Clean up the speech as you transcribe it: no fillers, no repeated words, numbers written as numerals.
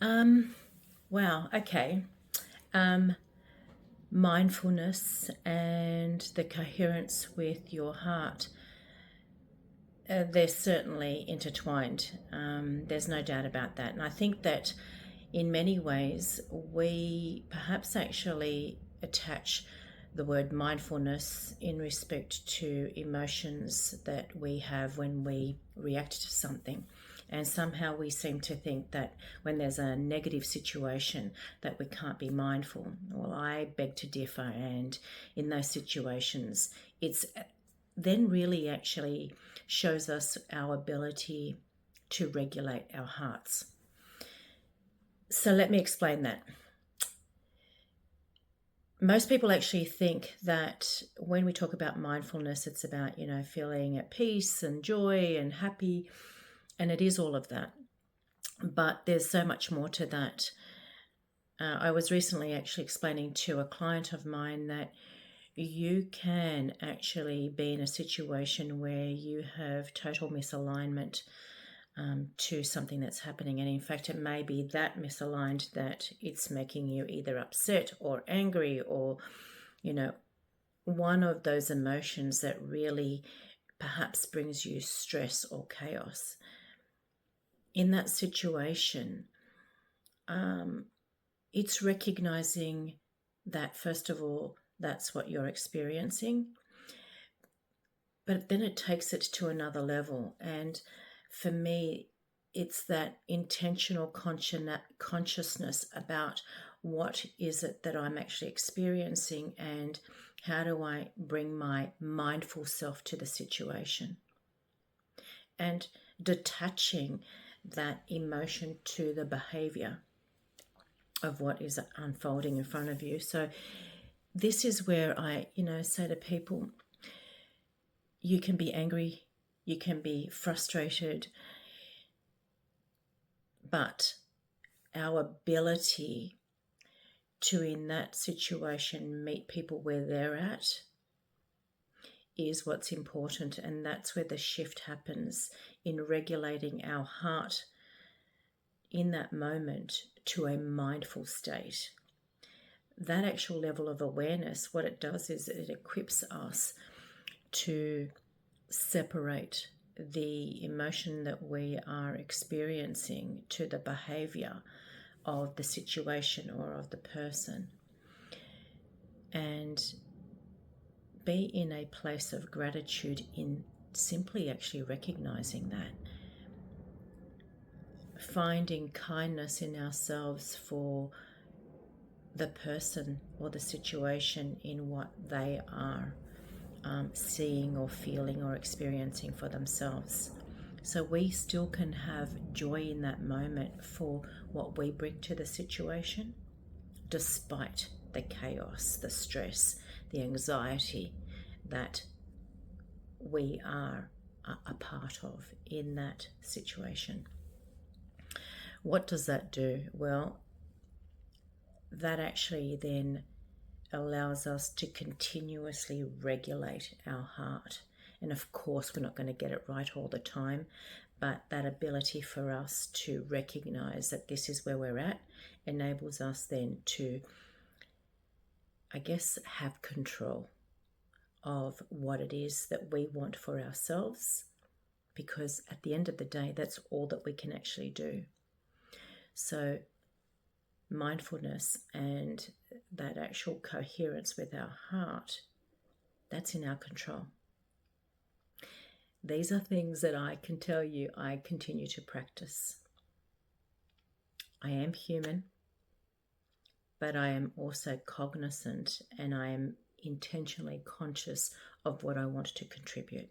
Um, wow, okay. Um, Mindfulness and the coherence with your heart, they're certainly intertwined. There's no doubt about that. And I think that in many ways, we perhaps actually attach the word mindfulness in respect to emotions that we have when we react to something. And somehow we seem to think that when there's a negative situation that we can't be mindful. Well, I beg to differ. And in those situations, it's then really actually shows us our ability to regulate our hearts. So let me explain that. Most people actually think that when we talk about mindfulness, it's about, feeling at peace and joy and happy. And it is all of that. But there's so much more to that. I was recently actually explaining to a client of mine that you can actually be in a situation where you have total misalignment to something that's happening. And in fact, it may be that misaligned that it's making you either upset or angry or, one of those emotions that really perhaps brings you stress or chaos. In that situation, it's recognizing that, first of all, that's what you're experiencing. But then it takes it to another level. And for me, it's that intentional consciousness about what is it that I'm actually experiencing and how do I bring my mindful self to the situation. And detaching that emotion to the behavior of what is unfolding in front of you. So this is where I, say to people, you can be angry, you can be frustrated, but our ability to, in that situation, meet people where they're at is what's important. And that's where the shift happens in regulating our heart in that moment to a mindful state. That actual level of awareness, what it does is it equips us to separate the emotion that we are experiencing to the behavior of the situation or of the person, and be in a place of gratitude in simply actually recognizing that, finding kindness in ourselves for the person or the situation in what they are seeing or feeling or experiencing for themselves. So we still can have joy in that moment for what we bring to the situation, despite the chaos, the stress, the anxiety that we are a part of in that situation. What does that do? Well, that actually then allows us to continuously regulate our heart. And of course, we're not going to get it right all the time, but that ability for us to recognize that this is where we're at enables us then to, I guess, have control of what it is that we want for ourselves, because at the end of the day, that's all that we can actually do. So mindfulness and that actual coherence with our heart, that's in our control. These are things that I can tell you I continue to practice. I am human, but I am also cognizant and I am intentionally conscious of what I want to contribute.